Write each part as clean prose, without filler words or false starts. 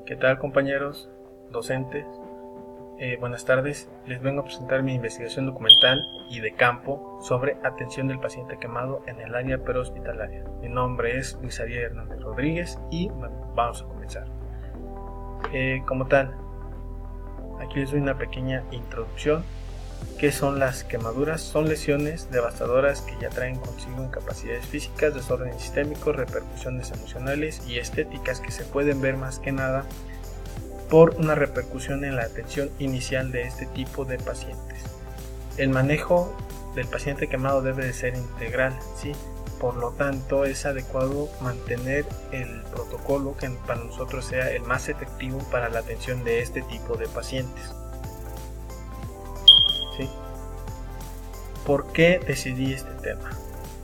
¿Qué tal, compañeros, docentes? Buenas tardes. Les vengo a presentar mi investigación documental y de campo sobre atención del paciente quemado en el área prehospitalaria. Mi nombre es Luis Ariel Hernández Rodríguez y vamos a comenzar. Como tal, aquí les doy una pequeña introducción. ¿Qué son las quemaduras? Son lesiones devastadoras que ya traen consigo incapacidades físicas, desórdenes sistémicos, repercusiones emocionales y estéticas que se pueden ver más que nada por una repercusión en la atención inicial de este tipo de pacientes. El manejo del paciente quemado debe de ser integral, ¿sí? Por lo tanto, es adecuado mantener el protocolo que para nosotros sea el más efectivo para la atención de este tipo de pacientes. ¿Sí? ¿Por qué decidí este tema?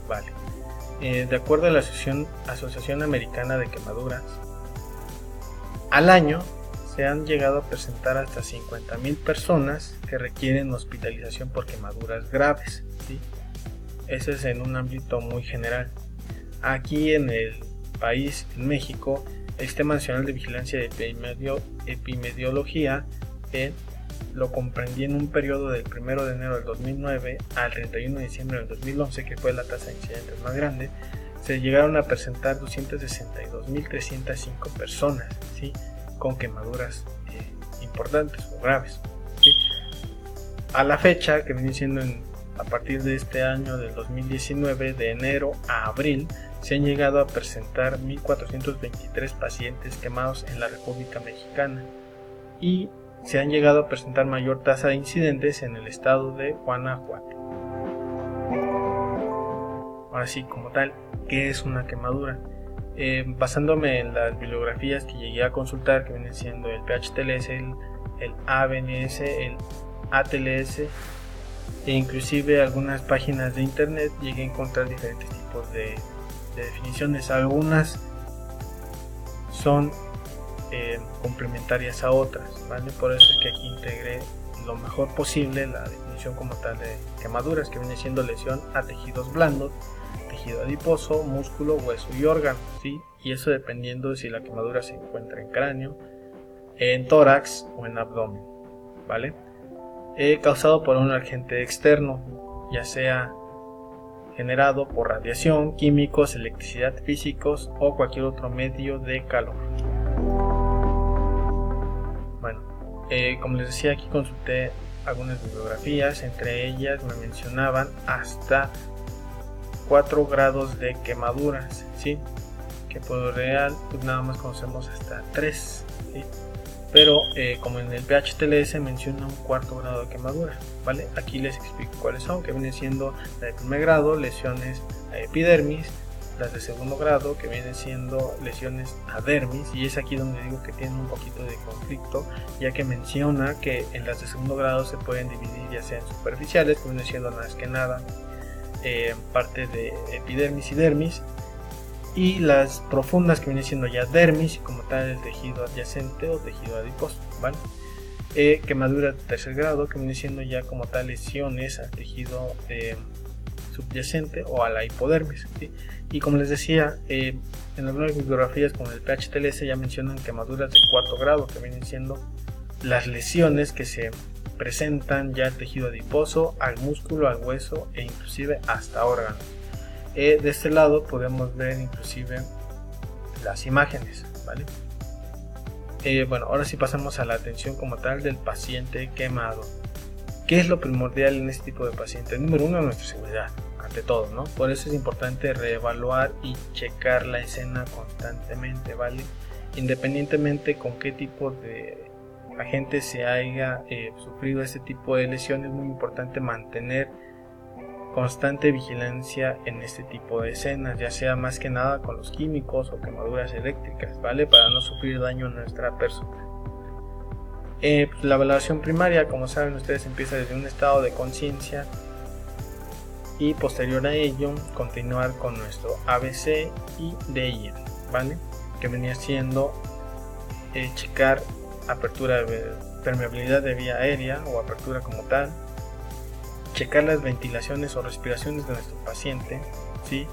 Vale. De acuerdo a la Asociación Americana de Quemaduras, al año se han llegado a presentar hasta 50,000 personas que requieren hospitalización por quemaduras graves, ¿sí? Eso es en un ámbito muy general. Aquí en el país, en México, el Sistema Nacional de Vigilancia de Epidemiología lo comprendí en un periodo del 1 de enero del 2009 al 31 de diciembre del 2011, que fue la tasa de incidentes más grande. Se llegaron a presentar 262,305 personas, ¿sí?, con quemaduras importantes o graves, ¿sí? A la fecha, que viene siendo a partir de este año del 2019, de enero a abril, se han llegado a presentar 1,423 pacientes quemados en la República Mexicana y se han llegado a presentar mayor tasa de incidentes en el estado de Guanajuato. Ahora sí, como tal, ¿qué es una quemadura? Basándome en las bibliografías que llegué a consultar, que vienen siendo el PHTLS, el ABNS, el ATLS e inclusive algunas páginas de internet, llegué a encontrar diferentes tipos de definiciones. Algunas son complementarias a otras, ¿vale? Por eso es que aquí integré lo mejor posible la definición como tal de quemaduras, que viene siendo lesión a tejidos blandos, tejido adiposo, músculo, hueso y órgano, ¿sí? Y eso dependiendo de si la quemadura se encuentra en cráneo, en tórax o en abdomen, ¿vale? Causado por un agente externo, ya sea generado por radiación, químicos, electricidad, físicos o cualquier otro medio de calor. Bueno, como les decía, aquí consulté algunas bibliografías, entre ellas me mencionaban hasta 4 grados de quemaduras, ¿sí? Que por lo real pues nada más conocemos hasta 3, ¿sí? Pero como en el PHTLS menciona un 4º grado de quemadura, ¿vale? Aquí les explico cuáles son, que vienen siendo la de 1er grado, lesiones a epidermis, las de 2º grado, que vienen siendo lesiones a dermis, y es aquí donde digo que tienen un poquito de conflicto, ya que menciona que en las de 2º grado se pueden dividir ya sea en superficiales, que vienen siendo más que nada parte de epidermis y dermis, y las profundas, que vienen siendo ya dermis y como tal el tejido adyacente o tejido adiposo, ¿vale? Quemaduras de 3er grado, que vienen siendo ya como tal lesiones al tejido subyacente o a la hipodermis, ¿sí? Y como les decía, en algunas bibliografías como el PHTLS ya mencionan quemaduras de 4º grado, que vienen siendo las lesiones que se presentan ya al tejido adiposo, al músculo, al hueso e inclusive hasta órganos. De este lado podemos ver inclusive las imágenes, ¿vale? Bueno, ahora sí pasamos a la atención como tal del paciente quemado. ¿Qué es lo primordial en este tipo de pacientes? Número 1, nuestra seguridad, ante todo, ¿no? Por eso es importante reevaluar y checar la escena constantemente, ¿vale? Independientemente con qué tipo de agente se haya sufrido este tipo de lesiones, es muy importante mantener constante vigilancia en este tipo de escenas, ya sea más que nada con los químicos o quemaduras eléctricas, ¿vale? Para no sufrir daño a nuestra persona. La valoración primaria, como saben ustedes, empieza desde un estado de conciencia y posterior a ello continuar con nuestro ABC y DIA, ¿vale? Que venía siendo checar apertura de permeabilidad de vía aérea o apertura como tal, checar las ventilaciones o respiraciones de nuestro paciente, ¿sí?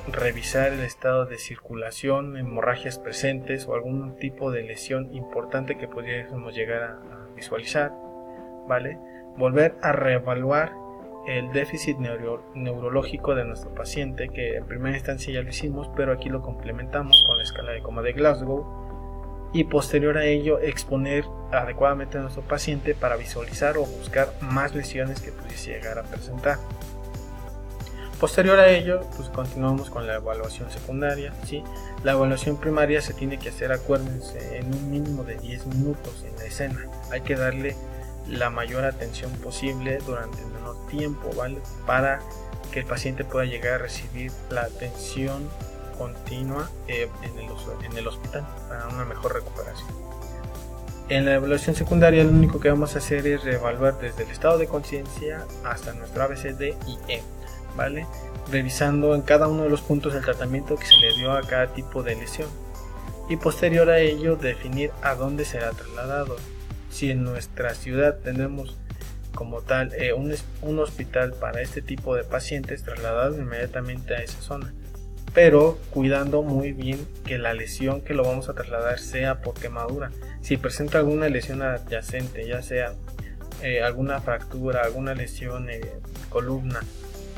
revisar el estado de circulación, hemorragias presentes o algún tipo de lesión importante que pudiéramos llegar a visualizar, ¿vale? Volver a reevaluar el déficit neurológico de nuestro paciente, que en primera instancia ya lo hicimos, pero aquí lo complementamos con la escala de coma de Glasgow, y posterior a ello exponer adecuadamente a nuestro paciente para visualizar o buscar más lesiones que pudiese llegar a presentar. Posterior a ello, pues continuamos con la evaluación secundaria, ¿sí? La evaluación primaria se tiene que hacer, acuérdense, en un mínimo de 10 minutos en la escena. Hay que darle la mayor atención posible durante el menor tiempo, ¿vale? Para que el paciente pueda llegar a recibir la atención continua en el hospital para una mejor recuperación. En la evaluación secundaria lo único que vamos a hacer es reevaluar desde el estado de conciencia hasta nuestro ABCD y E, ¿vale? Revisando en cada uno de los puntos el tratamiento que se le dio a cada tipo de lesión, y posterior a ello definir a dónde será trasladado. Si en nuestra ciudad tenemos como tal un hospital para este tipo de pacientes, trasladados inmediatamente a esa zona, pero cuidando muy bien que la lesión que lo vamos a trasladar sea por quemadura. Si presenta alguna lesión adyacente, ya sea alguna fractura, alguna lesión columna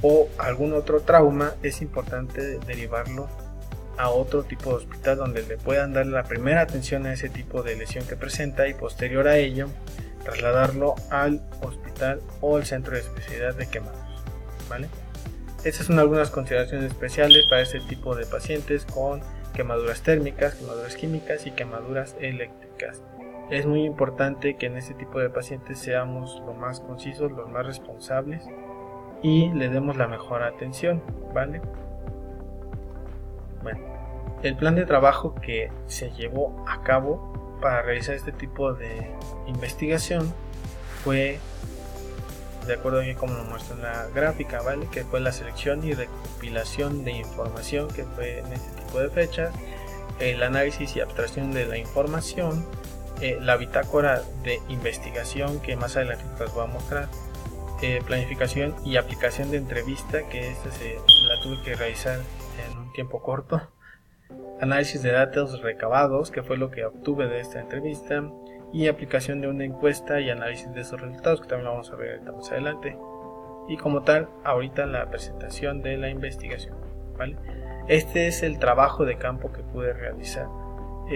o algún otro trauma, es importante derivarlo a otro tipo de hospital donde le puedan dar la primera atención a ese tipo de lesión que presenta, y posterior a ello trasladarlo al hospital o al centro de especialidad de quemados, ¿vale? Estas son algunas consideraciones especiales para este tipo de pacientes con quemaduras térmicas, quemaduras químicas y quemaduras eléctricas. Es muy importante que en este tipo de pacientes seamos lo más concisos, los más responsables y le demos la mejor atención, ¿vale? Bueno, el plan de trabajo que se llevó a cabo para realizar este tipo de investigación fue, de acuerdo a como lo muestra en la gráfica, ¿vale? Que fue la selección y recopilación de información, que fue en este tipo de fechas, el análisis y abstracción de la información, la bitácora de investigación, que más adelante les voy a mostrar, planificación y aplicación de entrevista, que esta la tuve que realizar en un tiempo corto, análisis de datos recabados, que fue lo que obtuve de esta entrevista, y aplicación de una encuesta y análisis de esos resultados, que también lo vamos a ver más adelante, y como tal ahorita la presentación de la investigación, ¿vale? Este es el trabajo de campo que pude realizar.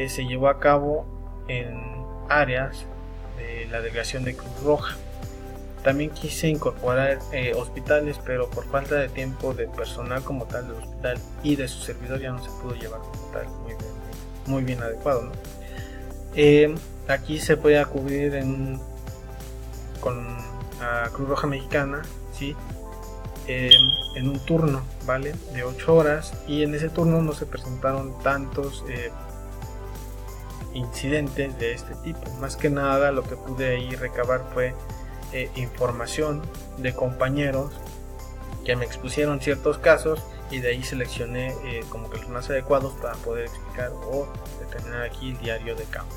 Se llevó a cabo en áreas de la delegación de Cruz Roja. También quise incorporar hospitales, pero por falta de tiempo de personal como tal del hospital y de su servidor ya no se pudo llevar como tal muy bien adecuado, ¿no? Aquí se puede acudir con Cruz Roja Mexicana, ¿sí? En un turno, ¿vale? De 8 horas, y en ese turno no se presentaron tantos incidentes de este tipo. Más que nada lo que pude ahí recabar fue información de compañeros que me expusieron ciertos casos, y de ahí seleccioné como que los más adecuados para poder explicar o determinar aquí el diario de campo.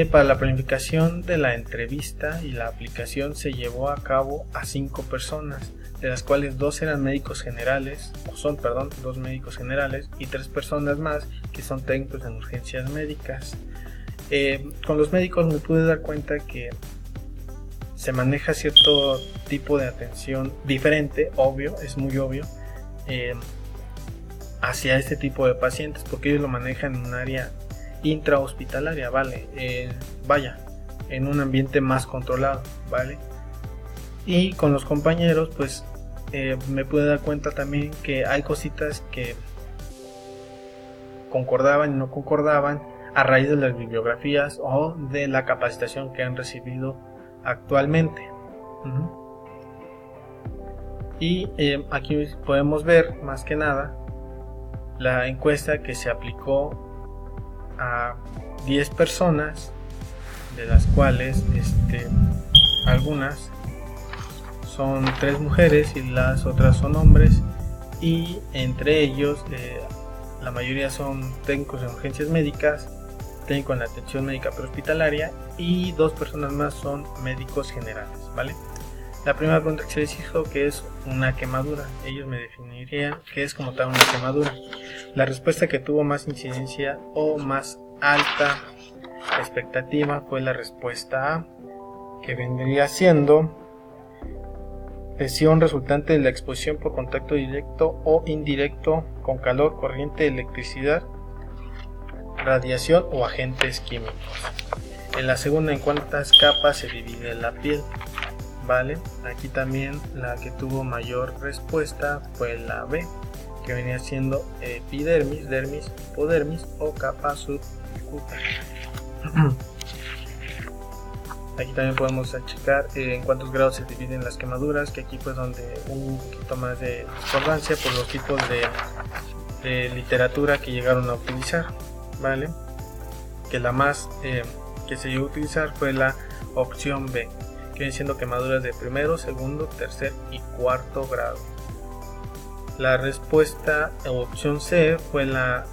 Para la planificación de la entrevista y la aplicación se llevó a cabo a 5 personas, de las cuales 2 eran médicos generales, 2 médicos generales y 3 personas más que son técnicos en urgencias médicas. Con los médicos me pude dar cuenta que se maneja cierto tipo de atención diferente, obvio, es muy obvio, hacia este tipo de pacientes, porque ellos lo manejan en un área intrahospitalaria, ¿vale? En un ambiente más controlado, ¿vale? Y con los compañeros, pues me pude dar cuenta también que hay cositas que concordaban y no concordaban a raíz de las bibliografías o de la capacitación que han recibido actualmente. Y aquí podemos ver más que nada la encuesta que se aplicó a 10 personas, de las cuales algunas son 3 mujeres y las otras son hombres, y entre ellos la mayoría son técnicos en urgencias médicas, técnico en la atención médica prehospitalaria, y 2 personas más son médicos generales, ¿vale? La primera pregunta que se les hizo, ¿qué es una quemadura? Ellos me definirían qué es como tal una quemadura. La respuesta que tuvo más incidencia o más alta expectativa fue la respuesta A, que vendría siendo lesión resultante de la exposición por contacto directo o indirecto con calor, corriente, electricidad, radiación o agentes químicos. En la segunda, ¿en cuántas capas se divide la piel? Vale, aquí también la que tuvo mayor respuesta fue la B, que venía siendo epidermis, dermis, hipodermis o capa subcutánea. Aquí también podemos checar en cuántos grados se dividen las quemaduras, que aquí pues donde un poquito más de discordancia por los tipos de literatura que llegaron a utilizar, ¿vale? Que la más que se llegó a utilizar fue la opción B, que viene siendo quemaduras de primero, segundo, tercer y cuarto grado. La respuesta o opción C fue la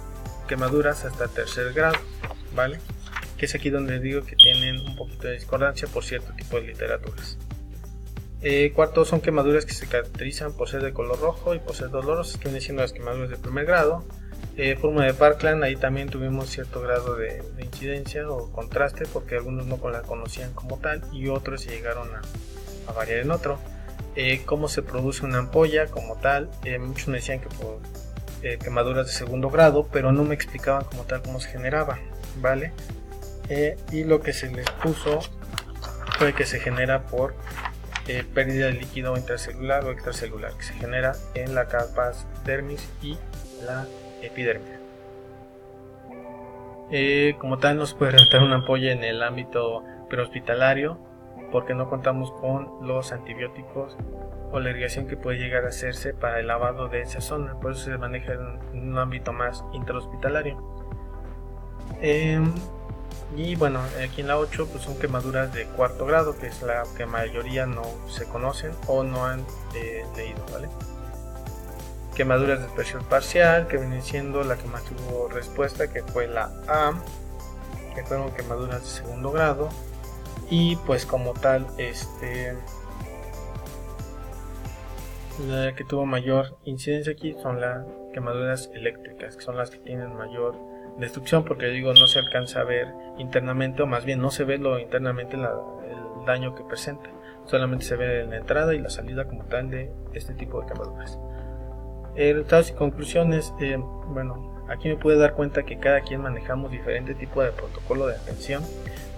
quemaduras hasta tercer grado, ¿vale? Que es aquí donde digo que tienen un poquito de discordancia por cierto tipo de literaturas. Cuarto, son quemaduras que se caracterizan por ser de color rojo y por ser dolorosas, que vienen siendo las quemaduras de primer grado. Fórmula de Parkland, ahí también tuvimos cierto grado de incidencia o contraste, porque algunos no la conocían como tal y otros se llegaron a variar en otro. Cómo se produce una ampolla como tal, muchos me decían que por quemaduras de segundo grado, pero no me explicaban como tal cómo se generaba, ¿vale? Y lo que se les puso fue que se genera por pérdida de líquido intracelular o extracelular, que se genera en la capa dermis y la epidermis. Como tal, no se puede reventar una ampolla en el ámbito prehospitalario porque no contamos con los antibióticos o la irrigación que puede llegar a hacerse para el lavado de esa zona, por eso se maneja en un ámbito más intrahospitalario. Y bueno, aquí en la 8 pues son quemaduras de cuarto grado, que es la que mayoría no se conocen o no han leído, ¿vale? Quemaduras de expresión parcial, que viene siendo la que más tuvo respuesta, que fue la A, que fueron quemaduras de segundo grado. Y pues como tal, la que tuvo mayor incidencia aquí son las quemaduras eléctricas, que son las que tienen mayor destrucción, porque digo no se alcanza a ver internamente, o más bien no se ve internamente el daño que presenta, solamente se ve en la entrada y la salida como tal de este tipo de quemaduras. Resultados y conclusiones. Bueno, aquí me pude dar cuenta que cada quien manejamos diferente tipo de protocolo de atención,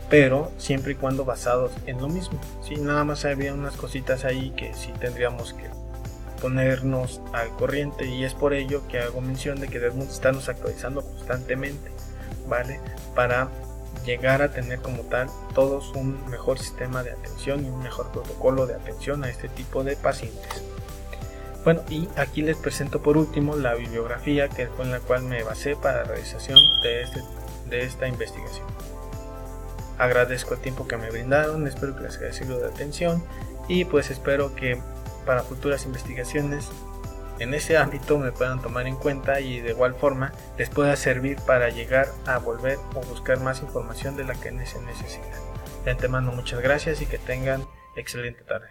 pero siempre y cuando basados en lo mismo. Sí, nada más había unas cositas ahí que sí tendríamos que ponernos al corriente, y es por ello que hago mención de que debemos estarnos actualizando constantemente, ¿vale? Para llegar a tener como tal todos un mejor sistema de atención y un mejor protocolo de atención a este tipo de pacientes. Bueno, y aquí les presento por último la bibliografía que fue en la cual me basé para la realización de esta investigación. Agradezco el tiempo que me brindaron, espero que les haya sido de atención y pues espero que para futuras investigaciones en ese ámbito me puedan tomar en cuenta y de igual forma les pueda servir para llegar a volver o buscar más información de la que se necesita. De antemano muchas gracias y que tengan excelente tarde.